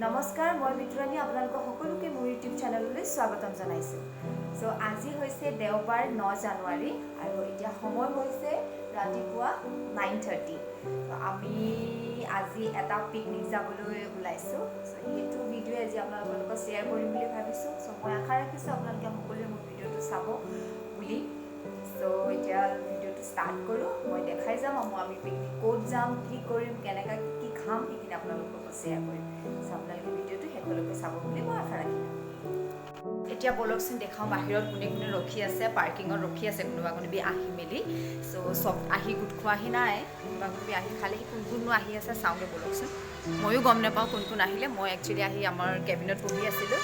নমস্কাৰ, মই বিতুৰাণী আপোনালোকক সকলোকে মোৰ ইউটিউব চেনেললৈ স্বাগতম জনাইছোঁ। চ' আজি হৈছে দেওবাৰ 9 জানুৱাৰী আৰু এতিয়া সময় হৈছে ৰাতিপুৱা 9:30। আমি আজি এটা পিকনিক যাবলৈ ওলাইছোঁ। চ' সেইটো ভিডিঅ' আজি আপোনালোকৰ লগত শ্বেয়াৰ কৰিম বুলি ভাবিছোঁ। চ' মই আশা ৰাখিছোঁ আপোনালোকে সকলোৱে মোৰ ভিডিঅ'টো চাব বুলি। চ' এতিয়া ভিডিঅ'টো ষ্টাৰ্ট কৰোঁ। মই দেখাই যাম আমি পিকনিক ক'ত যাম, কি কৰিম, কেনেকৈ কি খাম, সেইখিনি আপোনালোকৰ লগত শ্বেয়াৰ কৰিম। চ' আপোনালোকে ভিডিঅ'টো শেষলৈকে চাব বুলি মই আশা ৰাখিলোঁ। এতিয়া বলকচোন দেখাওঁ বাহিৰত কোনে কোনে ৰখি আছে, পাৰ্কিঙত ৰখি আছে কোনোবা কোনোবি আহি মেলি। চ' চব আহি গোট খোৱাহি নাই, কোনোবা কোনোবি আহি খালি কোন কোননো আহি আছে চাওঁগৈ বলকচোন। ময়ো গম নাপাওঁ কোন কোন আহিলে। মই একচুৱেলি আহি আমাৰ কেবিনত বহি আছিলোঁ।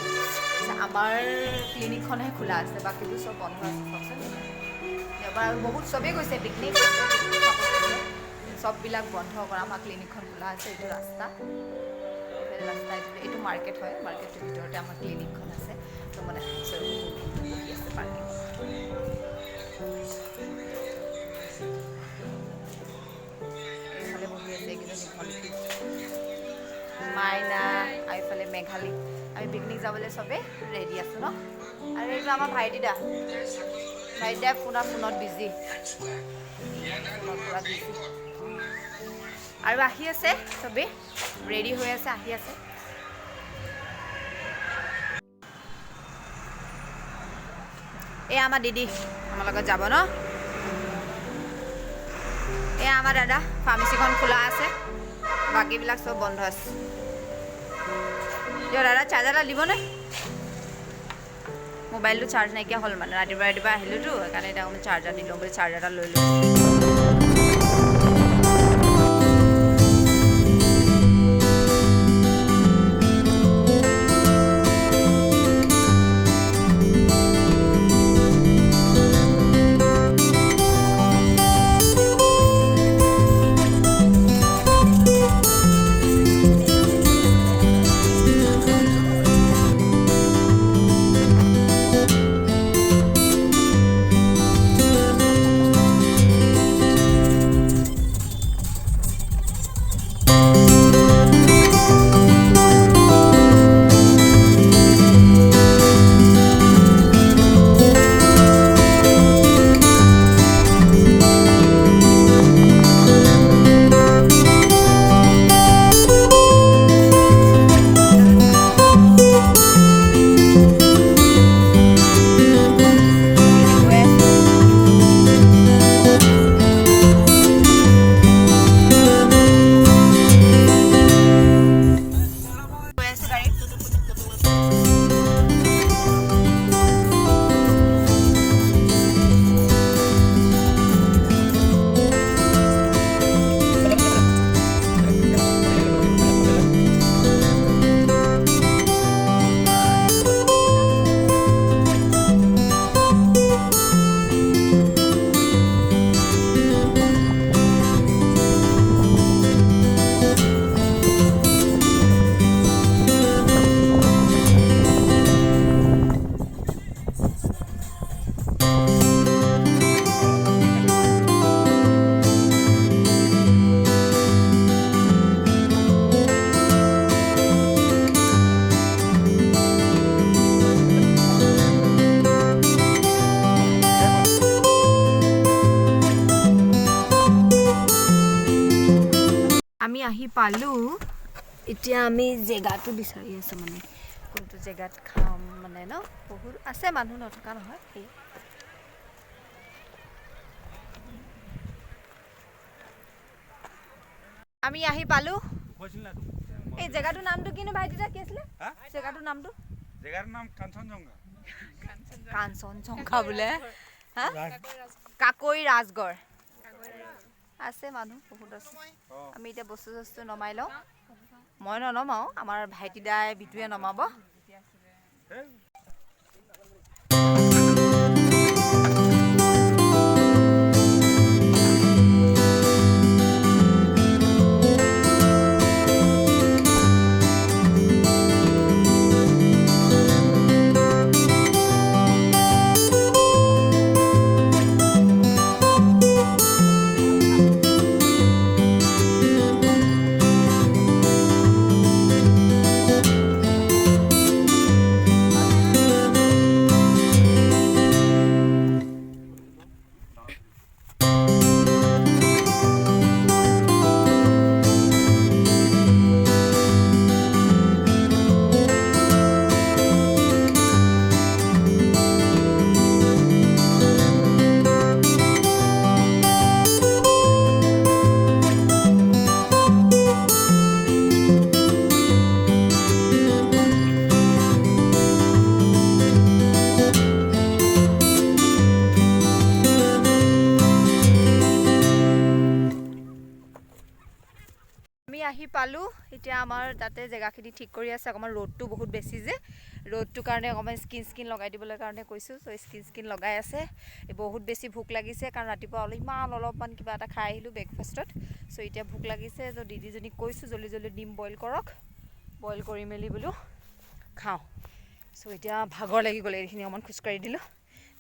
আমাৰ ক্লিনিকখনহে খোলা আছে, বাকীবোৰ চব বন্ধ আছে চাওকচোন। এবাৰ বহুত চবেই গৈছে পিকনিক খাবলৈ, চববিলাক বন্ধ কৰা। আমাৰ ক্লিনিকখন খোলা আছে। এইটো ৰাস্তা এইটো মাৰ্কেট হয়, মাৰ্কেটটোৰ ভিতৰতে আমাৰ ক্লিনিকখন আছে। ত' মানে বহি আছে পাৰ্কিঙত। এইফালে বহি আছে এইকেইজনী ভণ্টি মাইনা, এইফালে মেঘালী। আমি পিকনিক যাবলৈ চবেই ৰেডি আছোঁ ন। আৰু এইটো আমাৰ ভাইটিদা ফোনত বিজি। আৰু আহি আছে চবেই ৰেডি হৈ আছে, আহি আছে। এয়া আমাৰ দিদি আমাৰ লগত যাব ন। এয়া আমাৰ দাদা, ফাৰ্মাচীখন খোলা আছে, বাকীবিলাক চব বন্ধ আছে। দাদা চাৰ্জাৰডাল দিবনে? মোবাইলটো চাৰ্জ নাইকিয়া হ'ল মানে ৰাতিপুৱা আহিলোঁতো, সেইকাৰণে এতিয়া মই চাৰ্জাৰ দি লওঁ বুলি চাৰ্জাৰডাল লৈ লওঁ। আমি আহি পালোঁ। এতিয়া আমি জেগাটো বিচাৰি আছোঁ, মানে কোনটো জেগাত খাম মানে ন। বহুত আছে মানুহ, নথকা নহয়। সেই আমি আহি পালোঁ। এই জেগাটোৰ নামটো কিনো ভাইটিদা, কি আছিলে জেগাটোৰ নামটো? জেগাৰ নাম কাঞ্চনজংঘা। কাঞ্চনজংঘা বোলে। হা, কাকৈ ৰাজগড় আছে, মানুহ বহুত আছে। আমি এতিয়া বস্তু চস্তু নমাই লওঁ। মই ননমাওঁ, আমাৰ ভাইটিদাই বিটুৱে নমাব। পালোঁ এতিয়া আমাৰ তাতে জেগাখিনি ঠিক কৰি আছে অকণমান ৰ'দটো বহুত বেছি যে ৰ'দটোৰ কাৰণে অকণমান স্কিন লগাই দিবলৈ কাৰণে কৈছোঁ চ' স্কিন লগাই আছে বহুত বেছি ভোক লাগিছে কাৰণ ৰাতিপুৱা অলপমান কিবা এটা খাই আহিলোঁ ব্ৰেকফাষ্টত চ' এতিয়া ভোক লাগিছে চ' দিদিজনীক কৈছোঁ জল্দি ডিম বইল কৰক বইল কৰি মেলি বোলো খাওঁ চ' এতিয়া ভাগৰ লাগি গ'লে এইখিনি অকণমান খোজকাঢ়ি দিলোঁ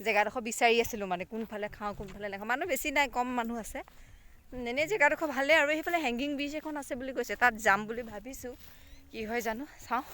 জেগাডোখৰ বিচাৰি আছিলোঁ মানে কোনফালে খাওঁ কোনফালে নাখাওঁ মানুহ বেছি নাই কম মানুহ আছে এনেই জেগাডোখৰ ভালেই আৰু সেইফালে হেংগিং ব্ৰিজ এখন আছে বুলি কৈছে তাত যাম বুলি ভাবিছোঁ কি হয় জানো চাওঁ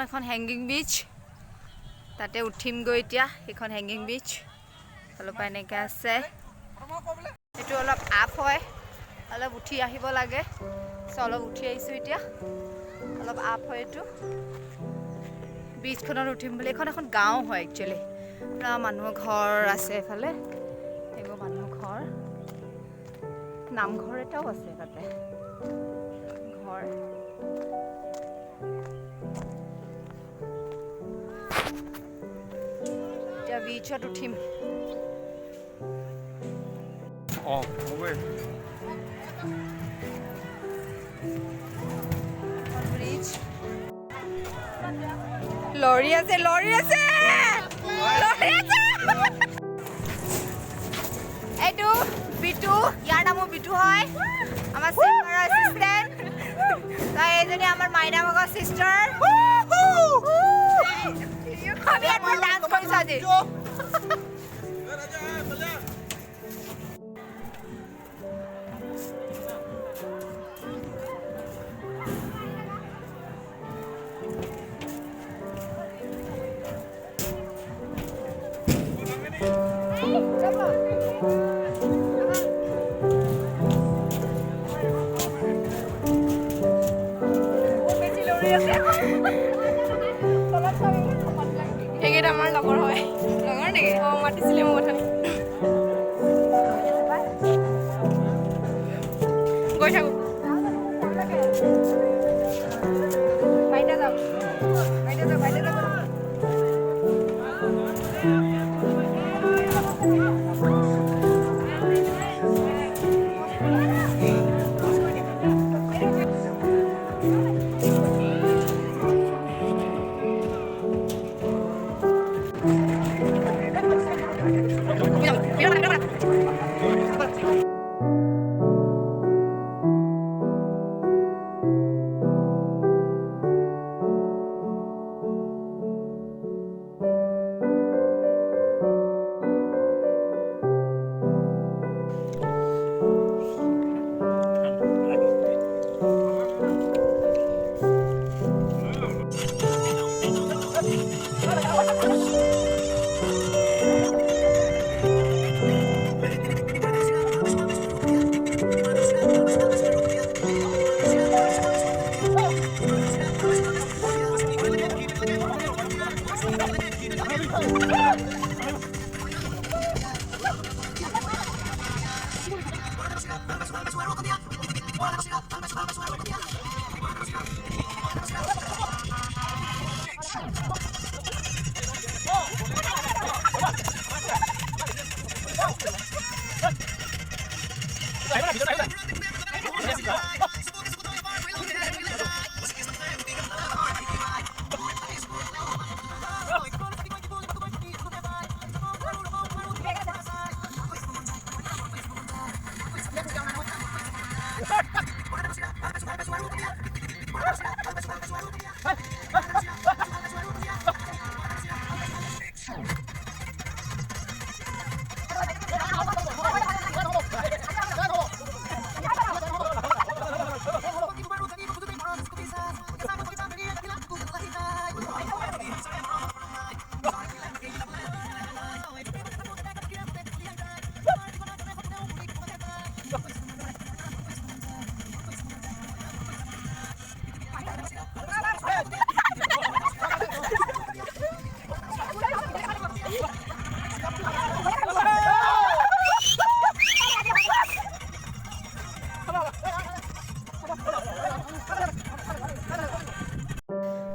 এখন হেংগিং ব্ৰিজ তাতে উঠিম গৈ এতিয়া এখন হেংগিং ব্ৰিজ অলপ এনেকৈ আছে এইটো অলপ আপ হয় অলপ উঠি আহিব লাগে চ' অলপ উঠি আহিছোঁ এতিয়া অলপ আপ হয় এইটো ব্ৰিজখনত উঠিম বুলি এখন গাঁও হয় একচুৱেলি পুৰা মানুহৰ ঘৰ আছে এইফালে এইবোৰ মানুহৰ ঘৰ নামঘৰ এটাও আছে তাতে ঘৰ এতিয়া বিচত উঠিম ব্ৰিজ লৰি আছে এইটো বিটু ইয়াৰ নামো বিটু হয় আমাৰ চিষ্টাৰ এচিষ্টেণ্ট তাই এইজনী আমাৰ মাইনা ভাগৰ চিষ্টাৰ আমি একবাৰ ডান্স কৰিছোঁ আজি গৈ থাকো বাইদা যাও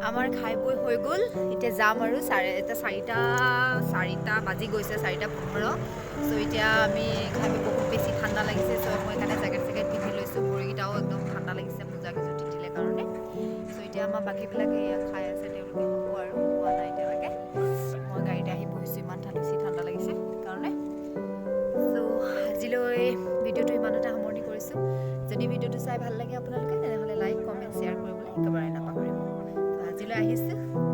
আমাৰ খাই বৈ হৈ গ'ল এতিয়া যাম আৰু চাৰিটা বাজি গৈছে 4:15 চ' এতিয়া আমি খাই বৈ বহুত বেছি ঠাণ্ডা লাগিছে চ' মই সেইকাৰণে জেকেট পিন্ধি লৈছোঁ ভৰিকেইটাও একদম ঠাণ্ডা লাগিছে মোজা কেইযোৰ তিতিলে কাৰণে চ' এতিয়া আমাৰ বাকীবিলাকে খাই আছে তেওঁলোকে হ'ব আৰু হোৱা নাই এতিয়ালৈকে মই গাড়ীতে আহি বহিছোঁ ইমান ঠাণ্ডা লাগিছে সেইকাৰণে চ' আজিলৈ ভিডিঅ'টো ইমানতে সামৰণি কৰিছোঁ যদি ভিডিঅ'টো চাই ভাল লাগে আপোনালোকে তেনেহ'লে লাইক কমেণ্ট শ্বেয়াৰ কৰিবলৈ একেবাৰে নাপাহৰিব আজিলৈ আহিছোঁ